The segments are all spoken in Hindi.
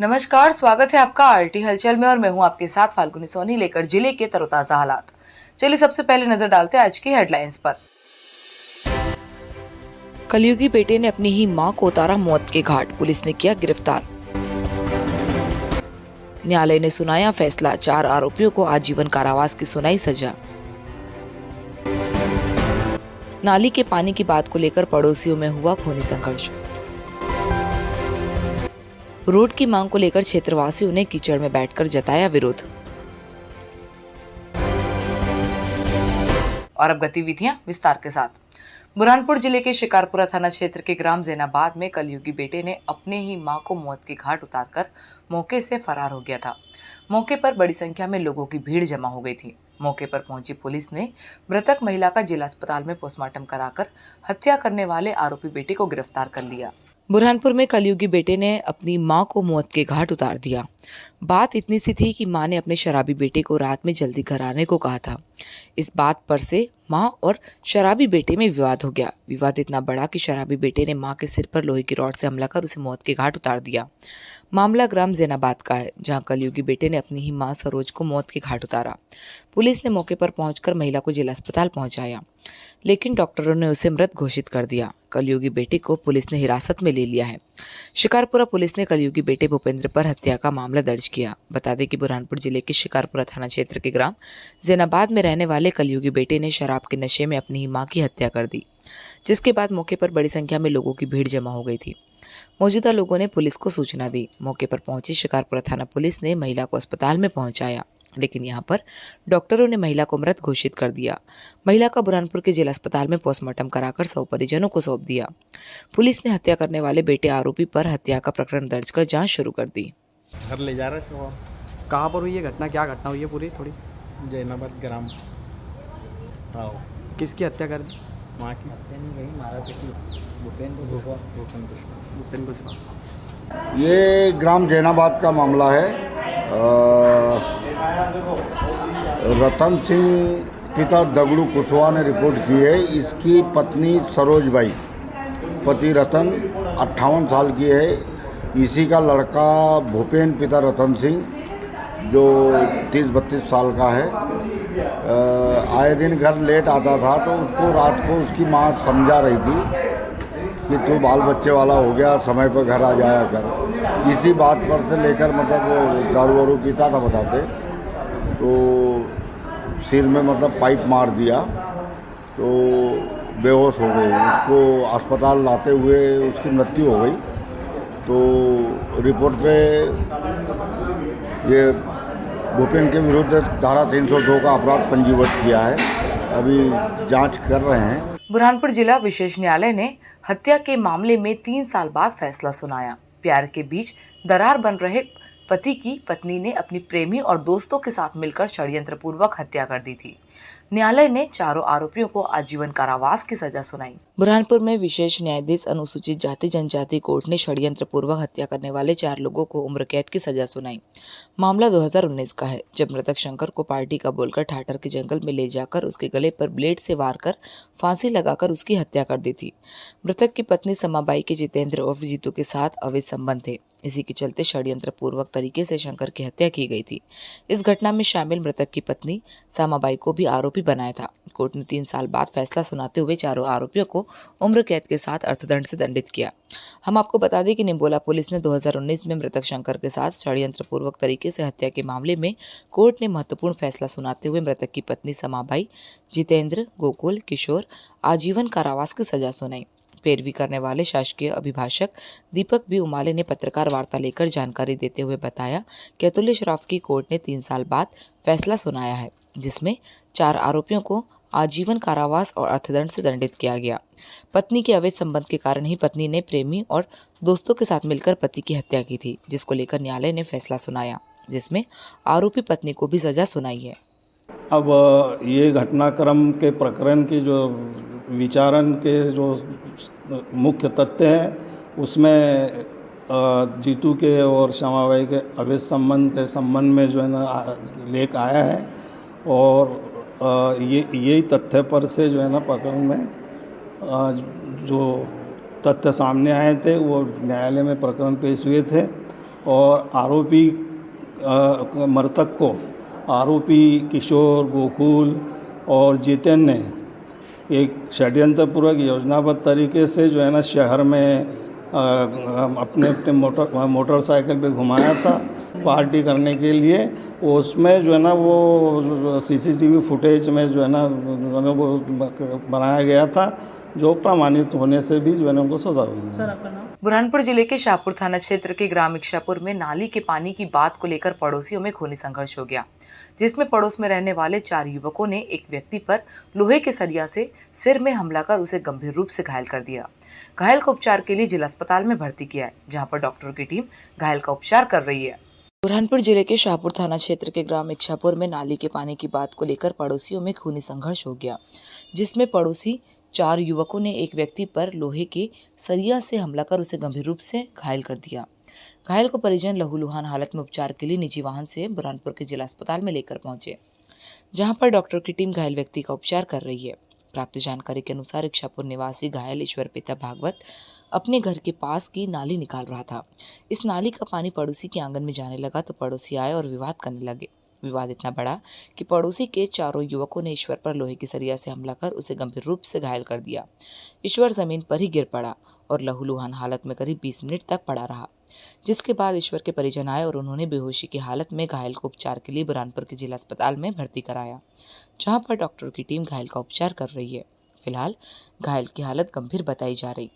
नमस्कार, स्वागत है आपका आरटी हलचल में और मैं हूं आपके साथ फाल्गुनी सोनी लेकर जिले के तरोताजा हालात। चलिए सबसे पहले नजर डालते हैं आज की हेडलाइंस पर। कलयुगी बेटे ने अपनी ही मां को उतारा मौत के घाट, पुलिस ने किया गिरफ्तार। न्यायालय ने सुनाया फैसला, 4 आरोपियों को आजीवन कारावास की सुनाई सजा। नाली के पानी की बात को लेकर पड़ोसियों में हुआ खूनी संघर्ष। रोड की मांग को लेकर क्षेत्रवासियों ने कीचड़ में बैठकर जताया विरोध। और अब गतिविधियां विस्तार के साथ। बुरहानपुर जिले के शिकारपुरा थाना क्षेत्र के ग्राम जैनाबाद में कलयुगी बेटे ने अपने ही मां को मौत के घाट उतारकर मौके से फरार हो गया था। मौके पर बड़ी संख्या में लोगों की भीड़ जमा हो गई थी। मौके पर पहुंची पुलिस ने मृतक महिला का जिला अस्पताल में पोस्टमार्टम कराकर हत्या करने वाले आरोपी बेटे को गिरफ्तार कर लिया। बुरहानपुर में कलयुगी बेटे ने अपनी मां को मौत के घाट उतार दिया। बात इतनी सी थी कि मां ने अपने शराबी बेटे को रात में जल्दी घर आने को कहा था। इस बात पर से मां और शराबी बेटे में विवाद हो गया। विवाद इतना बड़ा कि शराबी बेटे ने मां के सिर पर लोहे की रॉड से हमला कर उसे मौत के घाट उतार दिया। मामला ग्राम जैनाबाद का है, जहां कलयुगी बेटे ने अपनी ही मां सरोज को मौत के घाट उतारा। पुलिस ने मौके पर पहुंचकर महिला को जिला अस्पताल पहुंचाया, लेकिन डॉक्टरों ने उसे मृत घोषित कर दिया। कलयुगी बेटे को पुलिस ने हिरासत में ले लिया है। शिकारपुरा पुलिस ने कलयुगी बेटे भूपेंद्र पर हत्या का मामला दर्ज किया। बता दें कि बुरहानपुर जिले के शिकारपुरा थाना क्षेत्र के ग्राम जैनाबाद में रहने वाले कलयुगी बेटे ने शराब के नशे में अपनी ही मां की हत्या कर दी, जिसके बाद मौके पर बड़ी संख्या में लोगों की भीड़ जमा हो गई थी। मौजूदा लोगों ने पुलिस को सूचना दी। मौके पर पहुंची शिकारपुरा थाना पुलिस ने महिला को अस्पताल में पहुंचाया, लेकिन यहां पर डॉक्टरों ने महिला को मृत घोषित कर दिया। महिला का बुरहानपुर के जिला अस्पताल में पोस्टमार्टम कराकर 100 परिजनों को सौंप दिया। पुलिस ने हत्या करने वाले बेटे आरोपी पर हत्या का प्रकरण दर्ज कर जांच शुरू कर दी। घर ले जा रहे थे वो। कहाँ पर हुई है घटना, क्या घटना हुई है पूरी थोड़ी? जैनाबाद ग्राम। आओ। किसकी हत्या कर दी? माँ की। हत्या नहीं गई, मारा पीटी। भूपेंद्र कुशवाहा। ये ग्राम जैनाबाद का मामला है। रतन सिंह पिता दगड़ू कुशवाहा ने रिपोर्ट की है। इसकी पत्नी सरोज बाई, पति रतन 58 साल की है। इसी का लड़का भूपेंद्र पिता रतन सिंह जो 30-32 साल का है। आए दिन घर लेट आता था, तो उसको रात को उसकी माँ समझा रही थी कि तू बाल बच्चे वाला हो गया, समय पर घर आ जाया कर। इसी बात पर से लेकर मतलब वो दारू वारू पीता था बताते, तो सिर में मतलब पाइप मार दिया, तो बेहोश हो गई। उसको अस्पताल लाते हुए उसकी मृत्यु हो गई। तो रिपोर्ट पे ये भूपेंद्र के विरुद्ध धारा 302 का अपराध पंजीबद्ध किया है। अभी जांच कर रहे हैं। बुरहानपुर जिला विशेष न्यायालय ने हत्या के मामले में 3 साल बाद फैसला सुनाया। प्यार के बीच दरार बन रहे पति की पत्नी ने अपनी प्रेमी और दोस्तों के साथ मिलकर षड्यंत्र पूर्वक हत्या कर दी थी। न्यायालय ने चारों आरोपियों को आजीवन कारावास की सजा सुनाई। बुरहानपुर में विशेष न्यायाधीश अनुसूचित जाति जनजाति कोर्ट ने षड्यंत्र पूर्वक हत्या करने वाले 4 लोगों को उम्र कैद की सजा सुनाई। मामला 2019 का है, जब मृतक शंकर को पार्टी का बोलकर ठाटर के जंगल में ले जाकर उसके गले पर ब्लेड से वार कर फांसी लगाकर उसकी हत्या कर दी थी। मृतक की पत्नी समाबाई के जितेंद्र उर्फ जीतू के साथ अवैध संबंध थे। इसी के चलते षड्यंत्र पूर्वक तरीके से शंकर की हत्या की गई थी। इस घटना में शामिल मृतक की पत्नी सामाबाई को भी आरोपी बनाया था। कोर्ट ने 3 साल बाद फैसला सुनाते हुए चारों आरोपियों को उम्र कैद के साथ अर्थदंड से दंडित किया। हम आपको बता दें कि निम्बोला पुलिस ने 2019 में मृतक शंकर के साथ षड्यंत्र पूर्वक तरीके से हत्या के मामले में कोर्ट ने महत्वपूर्ण फैसला सुनाते हुए मृतक की पत्नी समाबाई, जितेंद्र, गोकुल, किशोर आजीवन कारावास की सजा सुनाई। पैरवी करने वाले शासकीय अभिभाषक दीपक बी उमाले ने पत्रकार वार्ता लेकर जानकारी देते हुए बताया कि अतुल्य श्रॉफ की कोर्ट ने 3 साल बाद फैसला सुनाया है, जिसमें 4 आरोपियों को आजीवन कारावास और अर्थदंड से दंडित किया गया। पत्नी के अवैध संबंध के कारण ही पत्नी ने प्रेमी और दोस्तों के साथ मिलकर पति की हत्या की थी, जिसको लेकर न्यायालय ने फैसला सुनाया, जिसमें आरोपी पत्नी को भी सजा सुनाई है। अब ये घटनाक्रम के प्रकरण की जो विचारण के जो मुख्य तथ्य हैं, उसमें जीतू के और श्यामाबाई के अवैध संबंध के संबंध में जो है ना लेख आया है, और यही तथ्य पर से जो है ना प्रकरण में जो तथ्य सामने आए थे वो न्यायालय में प्रकरण पेश हुए थे। और आरोपी मृतक को आरोपी किशोर, गोकुल और जितेन ने एक षड्यंत्रपूर्वक योजनाबद्ध तरीके से जो है ना शहर में अपने अपने मोटरसाइकिल पे घुमाया था पार्टी करने के लिए। उसमें जो है ना वो सीसीटीवी फुटेज में जो है ना वो बनाया गया था, जो प्रमाणित होने से भी जो है ना उनको सजा हुई। बुरहानपुर जिले के शाहपुर थाना क्षेत्र के ग्राम इच्छापुर में नाली के पानी की बात को लेकर पड़ोसियों में खूनी संघर्ष हो गया, जिसमें पड़ोस में रहने वाले 4 युवकों ने एक व्यक्ति पर लोहे के सरिया से सिर में हमला कर उसे गंभीर रूप से घायल कर दिया। घायल को उपचार के लिए जिला अस्पताल में भर्ती किया है, जहां पर डॉक्टरों की टीम घायल का उपचार कर रही है। बुरहानपुर जिले के शाहपुर थाना क्षेत्र के ग्राम इच्छापुर में नाली के पानी की बात को लेकर पड़ोसियों में खूनी संघर्ष हो गया, जिसमें पड़ोसी 4 युवकों ने एक व्यक्ति पर लोहे के सरिया से हमला कर उसे गंभीर रूप से घायल कर दिया। घायल को परिजन लहूलुहान हालत में उपचार के लिए निजी वाहन से बुरहानपुर के जिला अस्पताल में लेकर पहुंचे, जहां पर डॉक्टर की टीम घायल व्यक्ति का उपचार कर रही है। प्राप्त जानकारी के अनुसार इच्छापुर निवासी घायल ईश्वर पिता भागवत अपने घर के पास की नाली निकाल रहा था। इस नाली का पानी पड़ोसी के आंगन में जाने लगा तो पड़ोसी आए और विवाद करने लगे। विवाद इतना बड़ा कि पड़ोसी के 4 युवकों ने ईश्वर पर लोहे की सरिया से हमला कर उसे गंभीर रूप से घायल कर दिया। ईश्वर जमीन पर ही गिर पड़ा और लहूलुहान हालत में करीब 20 मिनट तक पड़ा रहा, जिसके बाद ईश्वर के परिजन आए और उन्होंने बेहोशी की हालत में घायल को उपचार के लिए बुरहानपुर के जिला अस्पताल में भर्ती कराया, जहां पर डॉक्टरों की टीम घायल का उपचार कर रही है। फिलहाल घायल की हालत गंभीर बताई जा रही।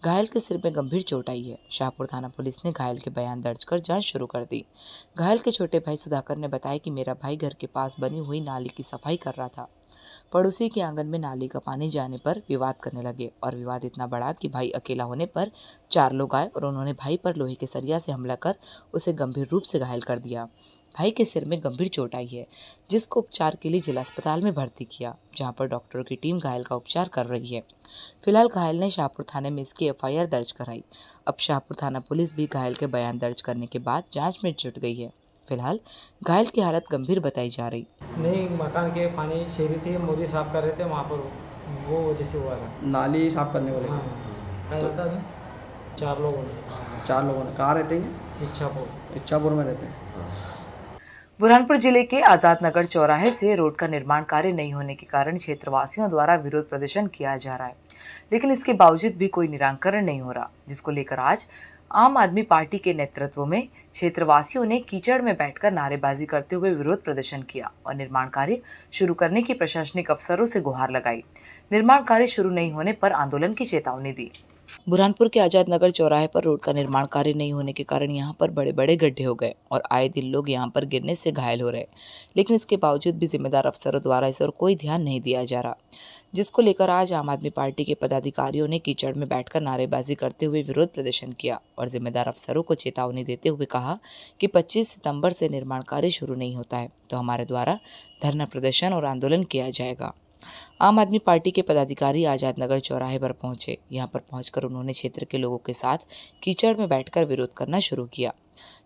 घायल के सिर में गंभीर चोट आई है। शाहपुर थाना पुलिस ने घायल के बयान दर्ज कर जांच शुरू कर दी। घायल के छोटे भाई सुधाकर ने बताया कि मेरा भाई घर के पास बनी हुई नाली की सफाई कर रहा था। पड़ोसी के आंगन में नाली का पानी जाने पर विवाद करने लगे और विवाद इतना बड़ा कि भाई अकेला होने पर 4 लोग आए और उन्होंने भाई पर लोहे के सरिया से हमला कर उसे गंभीर रूप से घायल कर दिया। भाई के सिर में गंभीर चोट आई है, जिसको उपचार के लिए जिला अस्पताल में भर्ती किया, जहां पर डॉक्टरों की टीम घायल का उपचार कर रही है। फिलहाल घायल ने शाहपुर थाने में इसकी FIR दर्ज कराई। अब शाहपुर थाना पुलिस भी घायल के बयान दर्ज करने के बाद जांच में जुट गई है। फिलहाल घायल की हालत गंभीर बताई जा रही। नहीं, मकान के पानी शेरी थी, मोरी साफ कर रहे थे वहाँ पर, वो वजह से हुआ था। नाली साफ करने वाले क्या होता था? 4 लोगों ने। 4 लोगों ने। कहाँ रहते हैं? इच्छापुर में रहते हैं। बुरहानपुर जिले के आजाद नगर चौराहे से रोड का निर्माण कार्य नहीं होने के कारण क्षेत्रवासियों द्वारा विरोध प्रदर्शन किया जा रहा है, लेकिन इसके बावजूद भी कोई निराकरण नहीं हो रहा, जिसको लेकर आज आम आदमी पार्टी के नेतृत्व में क्षेत्रवासियों ने कीचड़ में बैठकर नारेबाजी करते हुए विरोध प्रदर्शन किया और निर्माण कार्य शुरू करने की प्रशासनिक अफसरों से गुहार लगाई। निर्माण कार्य शुरू नहीं होने पर आंदोलन की चेतावनी दी। बुरहानपुर के आजाद नगर चौराहे पर रोड का निर्माण कार्य नहीं होने के कारण यहां पर बड़े बड़े गड्ढे हो गए और आए दिन लोग यहां पर गिरने से घायल हो रहे, लेकिन इसके बावजूद भी जिम्मेदार अफसरों द्वारा इस ओर कोई ध्यान नहीं दिया जा रहा, जिसको लेकर आज आम आदमी पार्टी के पदाधिकारियों ने कीचड़ में बैठकर नारेबाजी करते हुए विरोध प्रदर्शन किया और जिम्मेदार अफसरों को चेतावनी देते हुए कहा कि 25 सितंबर से निर्माण कार्य शुरू नहीं होता है तो हमारे द्वारा धरना प्रदर्शन और आंदोलन किया जाएगा। आम आदमी पार्टी के पदाधिकारी आजाद नगर चौराहे पर पहुंचे। यहां पर पहुंचकर उन्होंने क्षेत्र के लोगों के साथ कीचड़ में बैठकर विरोध करना शुरू किया।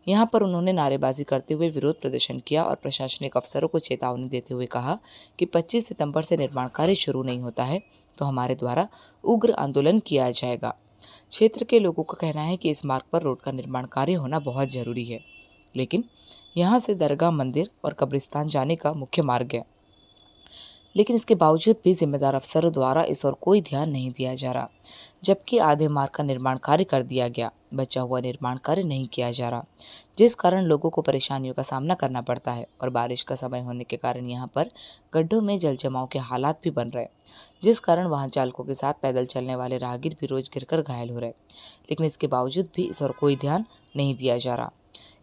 यहां पर उन्होंने नारेबाजी करते हुए विरोध प्रदर्शन किया और प्रशासनिक अफसरों को चेतावनी देते हुए कहा कि 25 सितंबर से निर्माण कार्य शुरू नहीं होता है तो हमारे द्वारा उग्र आंदोलन किया जाएगा। क्षेत्र के लोगों का कहना है कि इस मार्ग पर रोड का निर्माण कार्य होना बहुत जरूरी है, लेकिन यहाँ से दरगाह, मंदिर और कब्रिस्तान जाने का मुख्य मार्ग है, लेकिन इसके बावजूद भी जिम्मेदार अफसरों द्वारा इस ओर कोई ध्यान नहीं दिया जा रहा, जबकि आधे मार्ग का निर्माण कार्य कर दिया गया, बचा हुआ निर्माण कार्य नहीं किया जा रहा, जिस कारण लोगों को परेशानियों का सामना करना पड़ता है और बारिश का समय होने के कारण यहाँ पर गड्ढों में जल जमाव के हालात भी बन रहे, जिस कारण वाहन चालकों के साथ पैदल चलने वाले राहगीर भी रोज गिरकर घायल हो रहे, लेकिन इसके बावजूद भी इस ओर कोई ध्यान नहीं दिया जा रहा।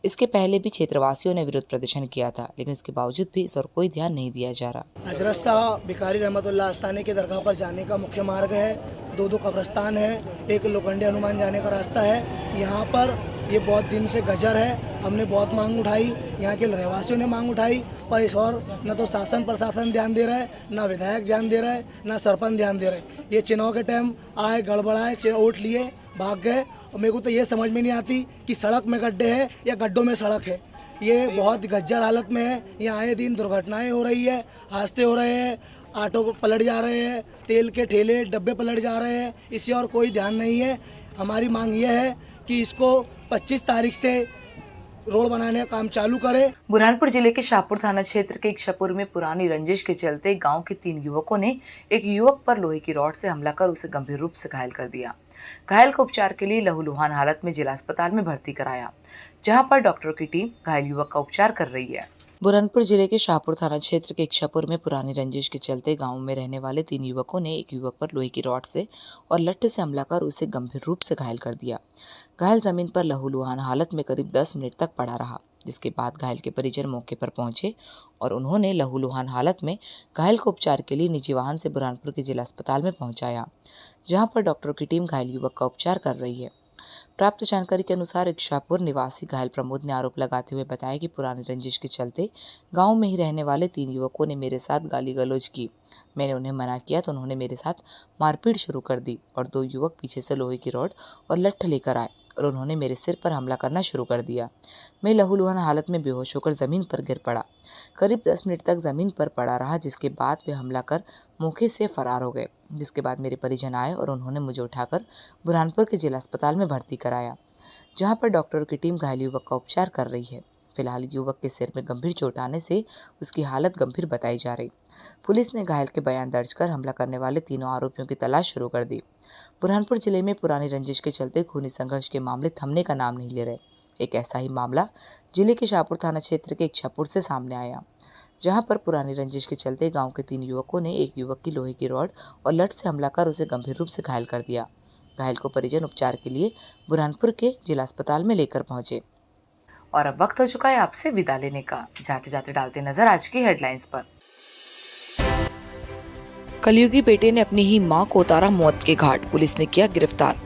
इसके पहले भी क्षेत्रवासियों ने विरोध प्रदर्शन किया था, लेकिन इसके बावजूद भी इस ओर कोई ध्यान नहीं दिया जा रहा। हजरत शाह भिखारी रहमतुल्लाह आस्थाने की दरगाह पर जाने का मुख्य मार्ग है। 2 कब्रस्तान है, एक लोखंडी हनुमान जाने का रास्ता है। यहाँ पर ये बहुत दिन से गजर है। हमने बहुत मांग उठाई, यहाँ के रहवासियों ने मांग उठाई, पर इस और न तो शासन प्रशासन ध्यान दे रहा है, न विधायक ध्यान दे रहा है, न सरपंच ध्यान दे रहे हैं। ये चुनाव के टाइम आए, गड़बड़ाए, वोट लिए, भाग गए। और मेरे को तो ये समझ में नहीं आती कि सड़क में गड्ढे हैं या गड्ढों में सड़क है। ये बहुत गज्जर हालत में है। यहाँ आए दिन दुर्घटनाएं हो रही है, हादसे हो रहे हैं, ऑटो पलट जा रहे हैं, तेल के ठेले डब्बे पलट जा रहे हैं, इसी और कोई ध्यान नहीं है। हमारी मांग ये है कि इसको 25 तारीख से रोड बनाने का काम चालू करे। बुरहानपुर जिले के शाहपुर थाना क्षेत्र के इच्छापुर में पुरानी रंजिश के चलते गांव के 3 युवकों ने एक युवक पर लोहे की रॉड से हमला कर उसे गंभीर रूप से घायल कर दिया। घायल को उपचार के लिए लहूलुहान हालत में जिला अस्पताल में भर्ती कराया, जहां पर डॉक्टरों की टीम घायल युवक का उपचार कर रही है। बुरहानपुर जिले के शाहपुर थाना क्षेत्र के इच्छापुर में पुरानी रंजिश के चलते गांव में रहने वाले 3 युवकों ने एक युवक पर लोहे की रॉड से और लट्ठे से हमला कर उसे गंभीर रूप से घायल कर दिया। घायल जमीन पर लहूलुहान हालत में करीब 10 मिनट तक पड़ा रहा, जिसके बाद घायल के परिजन मौके पर पहुंचे और उन्होंने लहूलुहान हालत में घायल को उपचार के लिए निजी वाहन से बुरहानपुर के जिला अस्पताल में पहुंचाया, जहां पर डॉक्टरों की टीम घायल युवक का उपचार कर रही है। प्राप्त जानकारी के अनुसार इच्छापुर निवासी घायल प्रमोद ने आरोप लगाते हुए बताया कि पुरानी रंजिश के चलते गांव में ही रहने वाले 3 युवकों ने मेरे साथ गाली गलौज की। मैंने उन्हें मना किया तो उन्होंने मेरे साथ मारपीट शुरू कर दी और 2 युवक पीछे से लोहे की रॉड और लट्ठ लेकर आए और उन्होंने मेरे सिर पर हमला करना शुरू कर दिया। मैं लहूलुहान हालत में बेहोश होकर ज़मीन पर गिर पड़ा। करीब 10 मिनट तक ज़मीन पर पड़ा रहा, जिसके बाद वे हमला कर मौके से फरार हो गए। जिसके बाद मेरे परिजन आए और उन्होंने मुझे उठाकर बुरहानपुर के जिला अस्पताल में भर्ती कराया, जहां पर डॉक्टरों की टीम घायल युवक का उपचार कर रही है। फिलहाल युवक के सिर में गंभीर चोट आने से उसकी हालत गंभीर बताई जा रही। पुलिस ने घायल के बयान दर्ज कर हमला करने वाले तीनों आरोपियों की तलाश शुरू कर दी। बुरहानपुर जिले में पुरानी रंजिश के चलते खूनी संघर्ष के मामले थमने का नाम नहीं ले रहे। एक ऐसा ही मामला जिले के शाहपुर थाना क्षेत्र के इच्छापुर से सामने आया, जहां पर पुरानी रंजिश के चलते गांव के 3 युवकों ने एक युवक की लोहे की रॉड और लठ से हमला कर उसे गंभीर रूप से घायल कर दिया। घायल को परिजन उपचार के लिए बुरहानपुर के जिला अस्पताल में लेकर पहुंचे। और अब वक्त हो चुका है आपसे विदा लेने का। जाते जाते डालते नजर आज की हेडलाइंस पर। कलयुगी बेटे ने अपनी ही मां को उतारा मौत के घाट, पुलिस ने किया गिरफ्तार।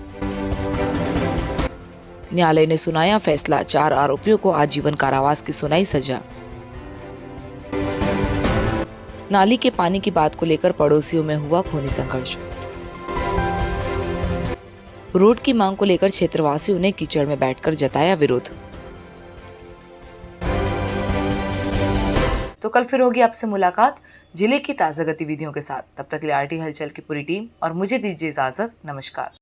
न्यायालय ने सुनाया फैसला, 4 आरोपियों को आजीवन कारावास की सुनाई सजा। नाली के पानी की बात को लेकर पड़ोसियों में हुआ खूनी संघर्ष। रोड की मांग को लेकर क्षेत्रवासियों ने कीचड़ में बैठकर जताया विरोध। तो कल फिर होगी आपसे मुलाकात जिले की ताजा गतिविधियों के साथ। तब तक के लिए आरटी हलचल की पूरी टीम और मुझे दीजिए इजाजत। नमस्कार।